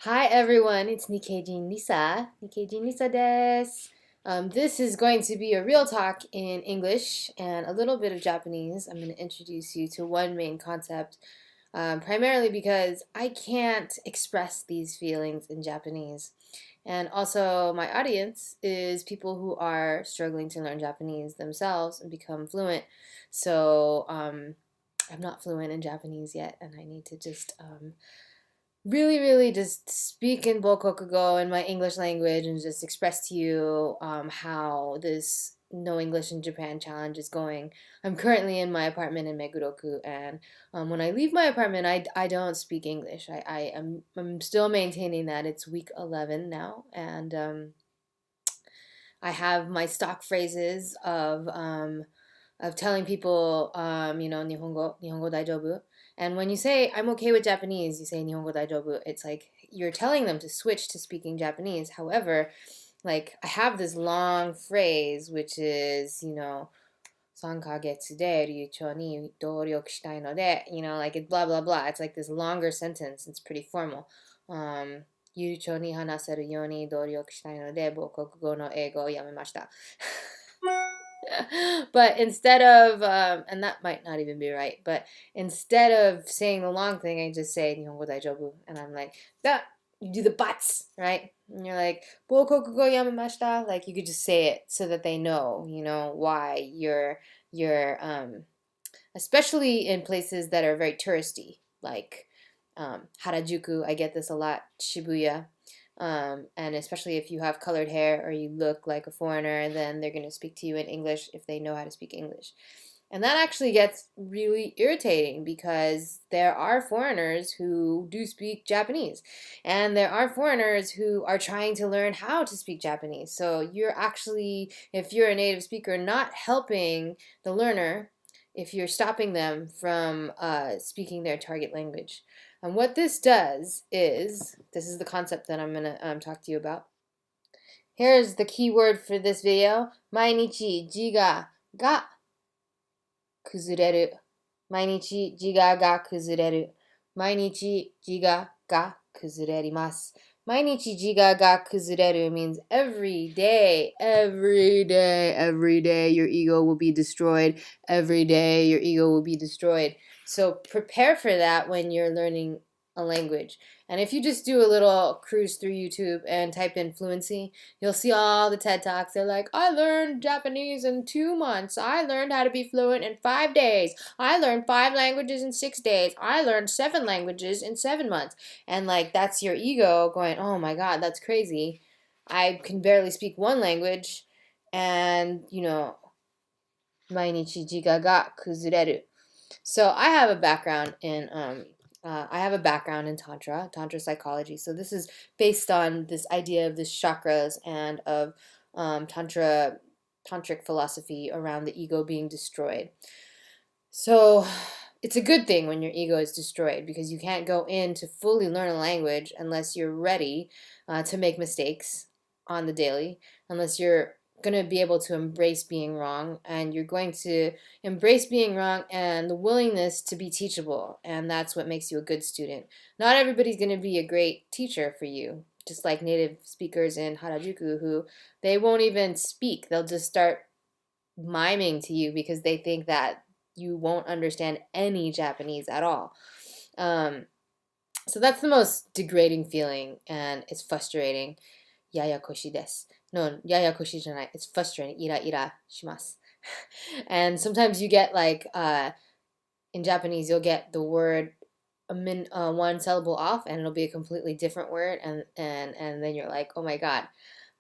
Hi everyone, it's Nikkeijin Lisa. Nikkeijin Lisa desu. This is going to be a real talk in English and a little bit of Japanese. I'm going to introduce you to one main concept, primarily because I can't express these feelings in Japanese. And also, my audience is people who are struggling to learn Japanese themselves and become fluent. So, I'm not fluent in Japanese yet, and I need to just really just speak in Bokokugo in my English language and just express to you how this No English in Japan challenge is going. I'm currently in my apartment in Meguroku, and when I leave my apartment, I don't speak English. I'm still maintaining that. It's week 11 now, and I have my stock phrases of telling people, Nihongo daijoubu. And when you say, I'm okay with Japanese, you say Nihongo daijoubu. It's like you're telling them to switch to speaking Japanese. However, like I have this long phrase, which is, 3ヶ月で流暢に努力したいので, like it blah blah blah. It's like this longer sentence. It's pretty formal. 流暢に話せるように努力したいので、母国語の英語をやめました。But instead of, and that might not even be right, but instead of saying the long thing, I just say Nihongo daijoubu, and I'm like, that, you do the buts, right? And you're like, Bokokugo yamamashita, like you could just say it so that they know, why you're, especially in places that are very touristy, like Harajuku. I get this a lot, Shibuya. And especially if you have colored hair or you look like a foreigner, then they're going to speak to you in English if they know how to speak English. And that actually gets really irritating because there are foreigners who do speak Japanese. And there are foreigners who are trying to learn how to speak Japanese. So you're actually, if you're a native speaker, not helping the learner if you're stopping them from speaking their target language. And what this does is, this is the concept that I'm going to talk to you about. Here's the key word for this video. Mainichi jiga ga kuzureru. Mainichi jiga ga kuzureru. Mainichi jiga ga kuzurerimasu. Mainichi jiga ga kuzureru means every day your ego will be destroyed. Every day your ego will be destroyed. So prepare for that when you're learning a language. And if you just do a little cruise through YouTube and type in fluency, you'll see all the TED Talks. They're like, I learned Japanese in 2 months. I learned how to be fluent in 5 days. I learned 5 languages in 6 days. I learned 7 languages in 7 months. And like, that's your ego going, oh my God, that's crazy. I can barely speak one language. And, mainichi jiga ga kuzureru. So I have a background in Tantra psychology. So this is based on this idea of the chakras and of tantric philosophy around the ego being destroyed. So it's a good thing when your ego is destroyed because you can't go in to fully learn a language unless you're ready to make mistakes on the daily, unless you're going to be able to embrace being wrong, and you're going to embrace being wrong and the willingness to be teachable, and that's what makes you a good student. Not everybody's going to be a great teacher for you, just like native speakers in Harajuku who they won't even speak. They'll just start miming to you because they think that you won't understand any Japanese at all. So that's the most degrading feeling, and it's frustrating. Yayakoshi desu. No, yayakoshi janai. It's frustrating. Ira shimasu. And sometimes you get like, in Japanese, you'll get the word one syllable off, and it'll be a completely different word, and then you're like, oh my God,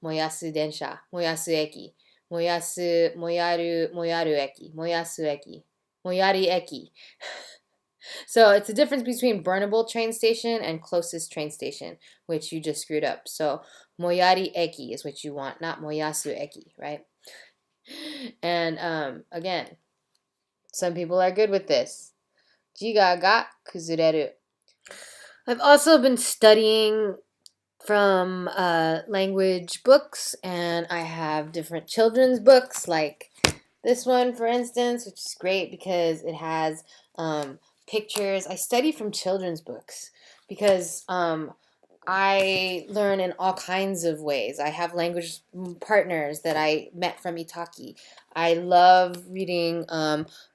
moyasu densha, moyasu eki, moyaru eki, moyasu eki, moyari eki. So it's the difference between burnable train station and closest train station, which you just screwed up. So moyari eki is what you want, not moyasu eki, right? And again, some people are good with this. Jiga ga kuzureru. I've also been studying from language books, and I have different children's books, like this one, for instance, which is great because it has pictures. I study from children's books because I learn in all kinds of ways. I have language partners that I met from Itaki. I love reading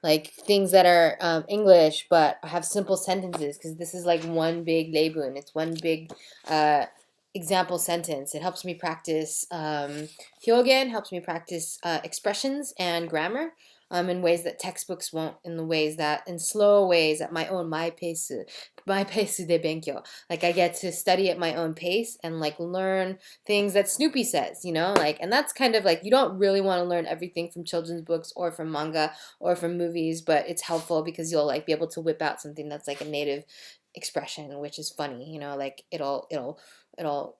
like things that are English, but have simple sentences because this is like one big leibun. It's one big uh, example sentence. It helps me practice hyogen, helps me practice expressions and grammar. In ways that textbooks won't, in slow ways at my own my pace de benkyo. Like I get to study at my own pace and like learn things that Snoopy says, like, and that's kind of like, you don't really want to learn everything from children's books or from manga or from movies, but it's helpful because you'll like be able to whip out something that's like a native expression, which is funny, like it'll level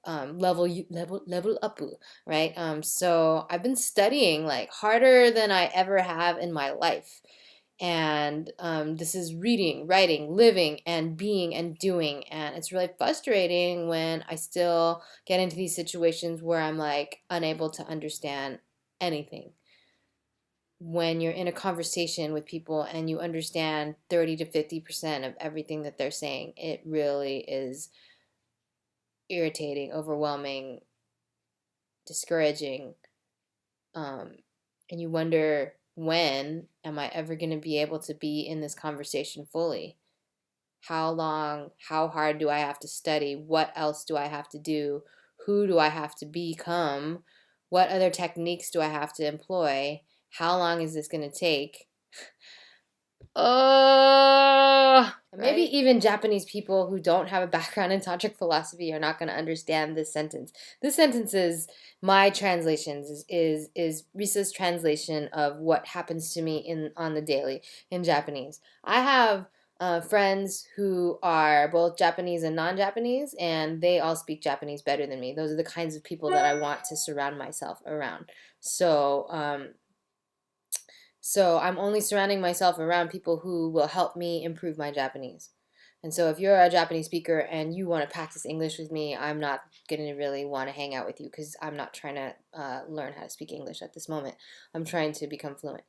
up, right? So I've been studying like harder than I ever have in my life. And this is reading, writing, living, and being and doing. And it's really frustrating when I still get into these situations where I'm like unable to understand anything. When you're in a conversation with people and you understand 30 to 50% of everything that they're saying, it really is irritating, overwhelming, discouraging. And you wonder, when am I ever going to be able to be in this conversation fully? How long, how hard do I have to study? What else do I have to do? Who do I have to become? What other techniques do I have to employ? How long is this going to take? Oh, maybe even Japanese people who don't have a background in tantric philosophy are not going to understand this sentence. This sentence is my translation, is Risa's translation of what happens to me on the daily in Japanese. I have friends who are both Japanese and non-Japanese, and they all speak Japanese better than me. Those are the kinds of people that I want to surround myself around. So I'm only surrounding myself around people who will help me improve my Japanese. And so if you're a Japanese speaker and you want to practice English with me, I'm not going to really want to hang out with you because I'm not trying to learn how to speak English at this moment. I'm trying to become fluent.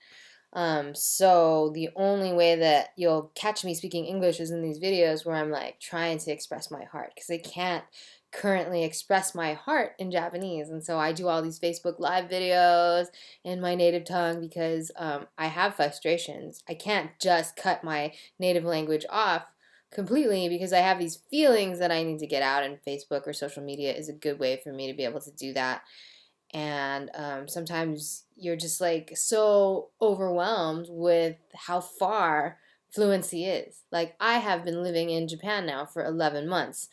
So the only way that you'll catch me speaking English is in these videos where I'm like trying to express my heart because I can't currently express my heart in Japanese. And so I do all these Facebook Live videos in my native tongue because I have frustrations. I can't just cut my native language off completely because I have these feelings that I need to get out, and Facebook or social media is a good way for me to be able to do that. And sometimes you're just like so overwhelmed with how far fluency is. Like I have been living in Japan now for 11 months,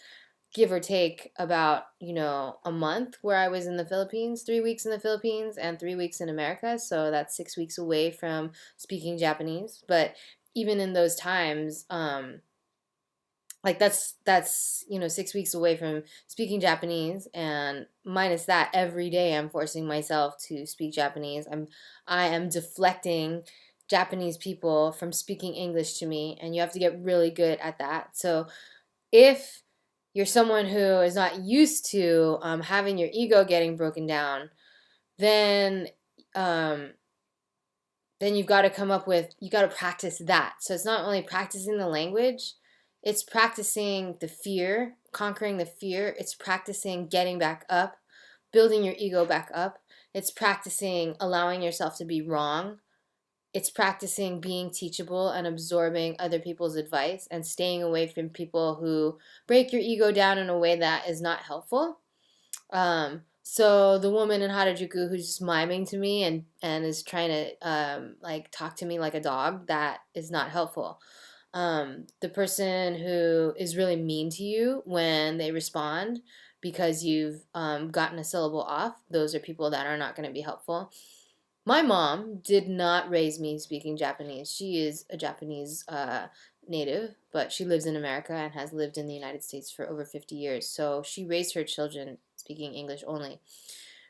give or take about, a month where I was in the Philippines, 3 weeks in the Philippines and 3 weeks in America. So that's 6 weeks away from speaking Japanese. But even in those times, like that's 6 weeks away from speaking Japanese, and minus that, every day I'm forcing myself to speak Japanese. I am deflecting Japanese people from speaking English to me, and you have to get really good at that. So if you're someone who is not used to having your ego getting broken down, then you've got to you got to practice that. So it's not only practicing the language, it's practicing the fear, conquering the fear. It's practicing getting back up, building your ego back up. It's practicing allowing yourself to be wrong. It's practicing being teachable and absorbing other people's advice and staying away from people who break your ego down in a way that is not helpful. So the woman in Harajuku who's just miming to me and is trying to like talk to me like a dog, that is not helpful. The person who is really mean to you when they respond because you've gotten a syllable off, those are people that are not going to be helpful. My mom did not raise me speaking Japanese. She is a Japanese native, but she lives in America and has lived in the United States for over 50 years. So she raised her children speaking English only,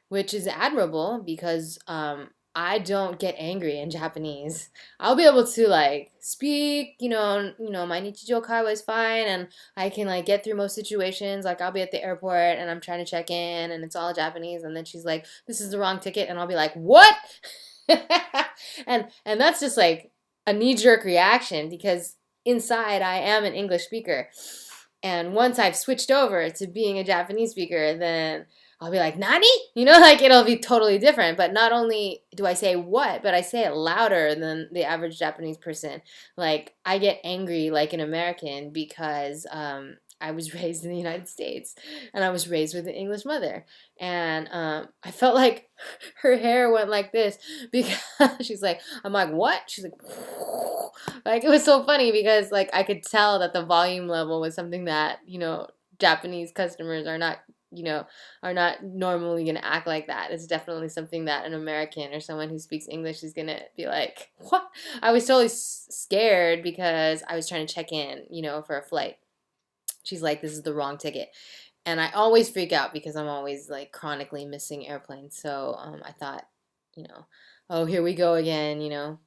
which is admirable because I don't get angry in Japanese. I'll be able to like speak, Mainichi Jokai was fine, and I can like get through most situations. Like I'll be at the airport and I'm trying to check in and it's all Japanese, and then she's like, "This is the wrong ticket," and I'll be like, "What?" and that's just like a knee-jerk reaction because inside I am an English speaker. And once I've switched over to being a Japanese speaker, then I'll be like, "Nani?" Like it'll be totally different. But not only do I say what, but I say it louder than the average Japanese person. Like I get angry like an American because I was raised in the United States and I was raised with an English mother. And I felt like her hair went like this because she's like, I'm like, what? She's like it was so funny because like I could tell that the volume level was something that, Japanese customers are not normally going to act like that. It's definitely something that an American or someone who speaks English is going to be like, what? I was totally scared because I was trying to check in, for a flight. She's like, this is the wrong ticket. And I always freak out because I'm always like chronically missing airplanes. So I thought, oh, here we go again.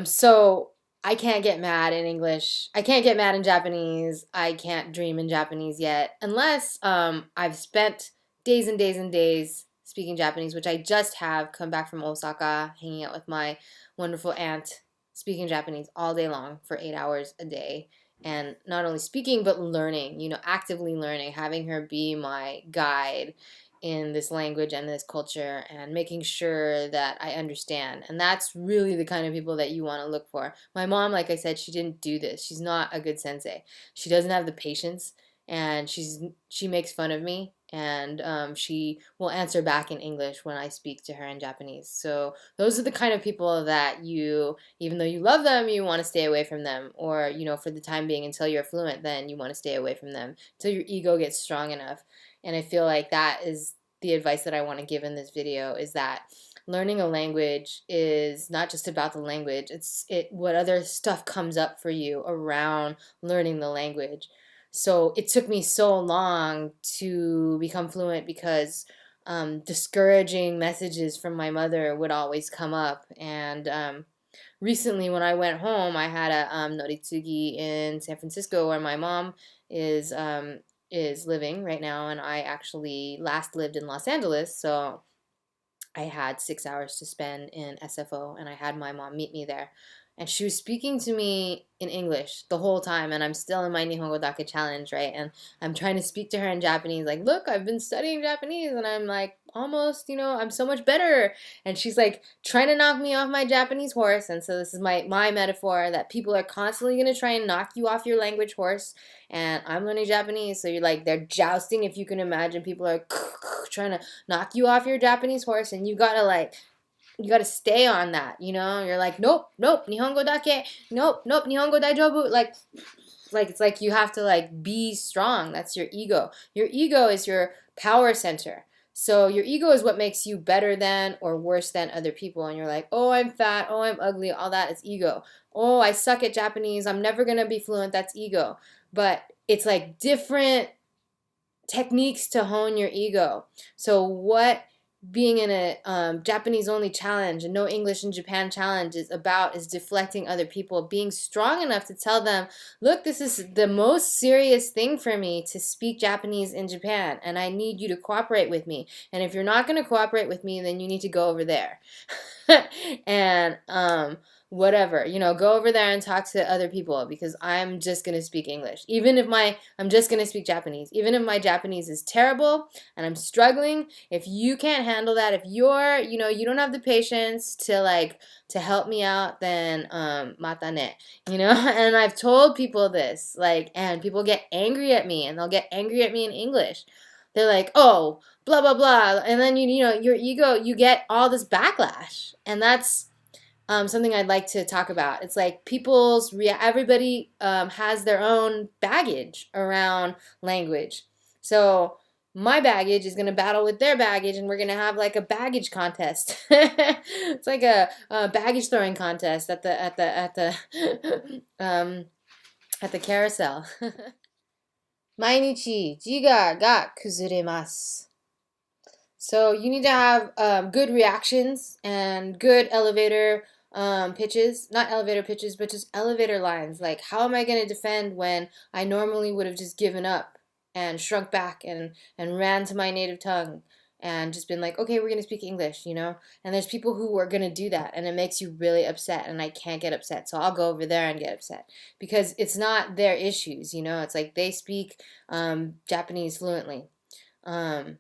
So I can't get mad in English. I can't get mad in Japanese. I can't dream in Japanese yet unless I've spent days and days and days speaking Japanese, which I just have come back from Osaka, hanging out with my wonderful aunt, speaking Japanese all day long for 8 hours a day. And not only speaking, but learning, actively learning, having her be my guide in this language and this culture and making sure that I understand. And that's really the kind of people that you want to look for. My mom, like I said, she didn't do this. She's not a good sensei. She doesn't have the patience, and she makes fun of me, and she will answer back in English when I speak to her in Japanese. So those are the kind of people that even though you love them, you want to stay away from them. Or, for the time being until you're fluent, then you want to stay away from them until your ego gets strong enough. And I feel like that is the advice that I want to give in this video, is that learning a language is not just about the language. It's what other stuff comes up for you around learning the language. So it took me so long to become fluent because discouraging messages from my mother would always come up. And recently when I went home, I had a noritsugi in San Francisco where my mom is living right now, and I actually last lived in Los Angeles, so I had 6 hours to spend in SFO, and I had my mom meet me there. And she was speaking to me in English the whole time, and I'm still in my Nihongo Dake challenge, right? And I'm trying to speak to her in Japanese, like, look, I've been studying Japanese, and I'm like, almost, I'm so much better. And she's like trying to knock me off my Japanese horse. And so this is my metaphor that people are constantly going to try and knock you off your language horse. And I'm learning Japanese, so you're like, they're jousting, if you can imagine. People are trying to knock you off your Japanese horse, and you gotta stay on that, You're like, nope, Nihongo dake, nope, Nihongo daijoubu. Like it's like you have to like be strong. That's your ego. Your ego is your power center. So your ego is what makes you better than or worse than other people. And you're like, oh, I'm fat, oh, I'm ugly, all that is ego. Oh, I suck at Japanese, I'm never gonna be fluent, that's ego. But it's like different techniques to hone your ego. So what being in a Japanese only challenge, a no English in Japan challenge is deflecting other people, being strong enough to tell them, look, this is the most serious thing for me to speak Japanese in Japan, and I need you to cooperate with me. And if you're not going to cooperate with me, then you need to go over there. And whatever, go over there and talk to other people, because I'm just going to speak English. Even if I'm just going to speak Japanese. Even if my Japanese is terrible and I'm struggling, if you can't handle that, if you're, you don't have the patience to help me out, then mata ne, And I've told people this, and people get angry at me, and they'll get angry at me in English. They're like, oh, blah, blah, blah. And then, your ego, you get all this backlash. And that's something I'd like to talk about. It's like everybody has their own baggage around language. So my baggage is going to battle with their baggage, and we're going to have like a baggage contest. It's like a baggage throwing contest at the carousel. Mainichi jiga ga kuzure masu. So you need to have good reactions and good elevator pitches, not elevator pitches, but just elevator lines. Like, how am I going to defend when I normally would have just given up and shrunk back and ran to my native tongue and just been like, okay, we're going to speak English, you know? And there's people who are going to do that, and it makes you really upset, and I can't get upset. So I'll go over there and get upset because it's not their issues, you know? It's like they speak Japanese fluently. Um,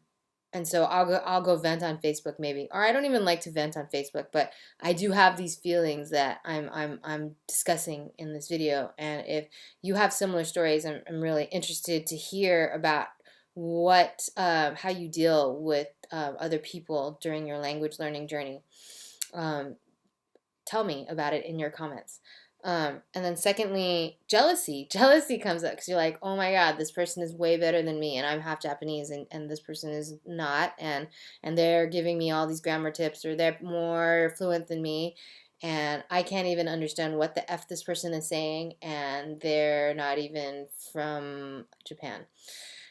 and so I'll go vent on Facebook maybe. Or I don't even like to vent on Facebook, but I do have these feelings that I'm discussing in this video. And if you have similar stories, I'm really interested to hear about how you deal with other people during your language learning journey. Um, Tell me about it in your comments. And then secondly, jealousy. Jealousy comes up because you're like, oh my God, this person is way better than me, and I'm half Japanese, and this person is not, and they're giving me all these grammar tips, or they're more fluent than me, and I can't even understand what the F this person is saying, and they're not even from Japan.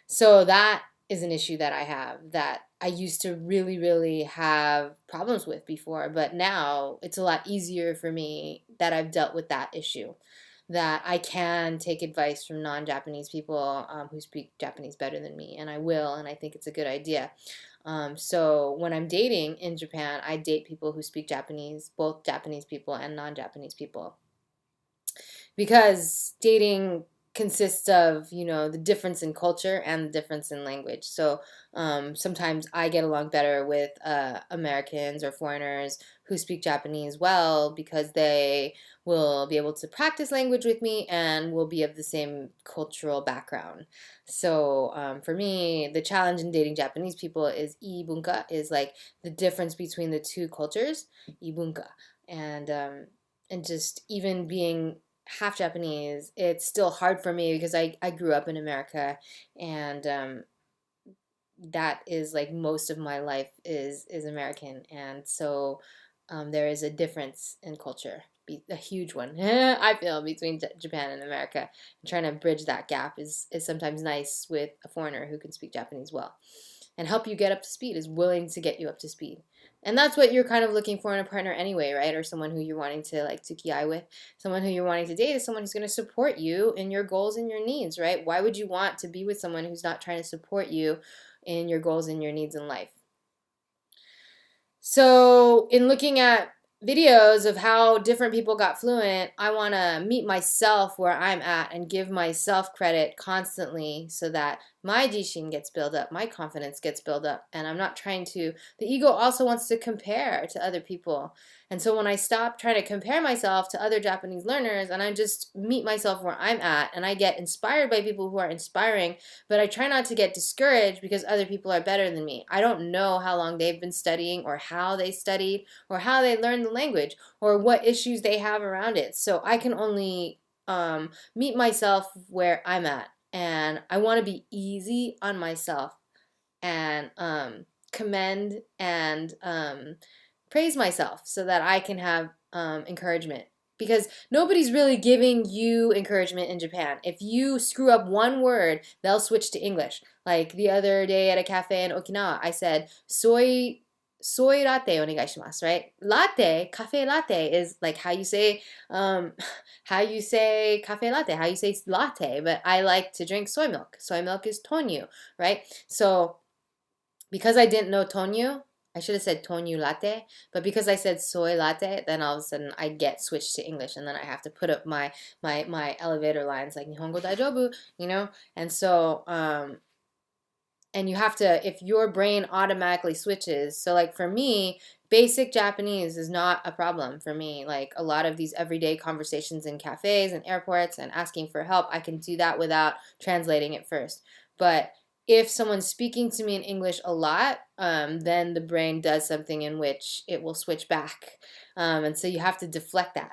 So that is an issue that I have that I used to really, really have problems with before, but now it's a lot easier for me that I've dealt with that issue, that I can take advice from non-Japanese people who speak Japanese better than me, and I will, and I think it's a good idea. So when I'm dating in Japan, I date people who speak Japanese, both Japanese people and non-Japanese people, because dating consists of, you know, the difference in culture and the difference in language. So sometimes I get along better with Americans or foreigners who speak Japanese well because they will be able to practice language with me and will be of the same cultural background. So for me, the challenge in dating Japanese people is ibunka, is like the difference between the two cultures, ibunka, and just even being half Japanese, it's still hard for me because I grew up in America, and that is like most of my life is American, and so there is a difference in culture, a huge one. I feel between Japan and America. And trying to bridge that gap is sometimes nice with a foreigner who can speak Japanese well and help you get up to speed, is willing to get you up to speed. And that's what you're kind of looking for in a partner anyway, right? Or someone who you're wanting to like tukiyai with. Someone who you're wanting to date is someone who's going to support you in your goals and your needs, right? Why would you want to be with someone who's not trying to support you in your goals and your needs in life? So in looking at videos of how different people got fluent, I want to meet myself where I'm at and give myself credit constantly so that my jishin gets built up, my confidence gets built up, and I'm not trying to, the ego also wants to compare to other people. And so when I stop trying to compare myself to other Japanese learners and I just meet myself where I'm at and I get inspired by people who are inspiring, but I try not to get discouraged because other people are better than me. I don't know how long they've been studying or how they studied or how they learned the language or what issues they have around it. So I can only meet myself where I'm at. And I want to be easy on myself and commend and praise myself so that I can have encouragement. Because nobody's really giving you encouragement in Japan. If you screw up one word, they'll switch to English. Like the other day at a cafe in Okinawa, I said, soy latte onegaishimasu, right? Latte, cafe latte is like how you say cafe latte, how you say latte, but I like to drink soy milk. Soy milk is tonyu, right? So because I didn't know tonyu, I should have said tonyu latte, but because I said soy latte, then all of a sudden I get switched to English, and then I have to put up my elevator lines like Nihongo daijoubu, you know? And so and you have to, if your brain automatically switches, so like for me, basic Japanese is not a problem for me. Like a lot of these everyday conversations in cafes and airports and asking for help, I can do that without translating it first. But if someone's speaking to me in English a lot, then the brain does something in which it will switch back. And so you have to deflect that.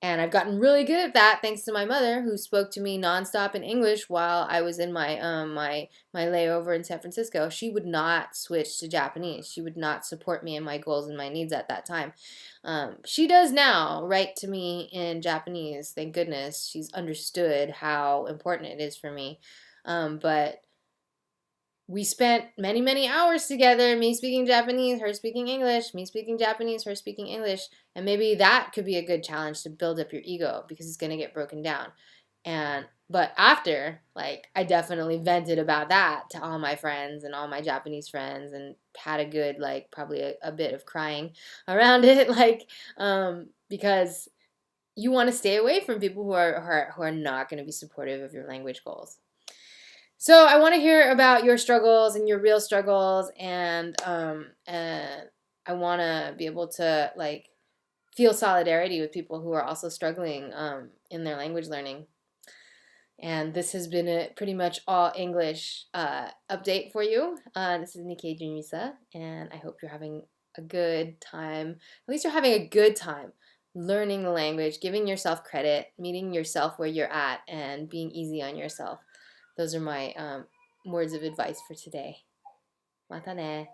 And I've gotten really good at that thanks to my mother, who spoke to me nonstop in English while I was in my my layover in San Francisco. She would not switch to Japanese. She would not support me in my goals and my needs at that time. She does now write to me in Japanese. Thank goodness. She's understood how important it is for me. But we spent many, many hours together, me speaking Japanese, her speaking English, me speaking Japanese, her speaking English, and maybe that could be a good challenge to build up your ego because it's going to get broken down. And But after, like, I definitely vented about that to all my friends and all my Japanese friends and had a good, like, probably a bit of crying around it, like, because you want to stay away from people who are not going to be supportive of your language goals. So I want to hear about your struggles and your real struggles, and I want to be able to, like, feel solidarity with people who are also struggling in their language learning. And this has been a pretty much all English update for you. This is Nikkei Junmisa, and I hope you're having a good time. At least you're having a good time learning the language, giving yourself credit, meeting yourself where you're at, and being easy on yourself. Those are my words of advice for today. Mata ne.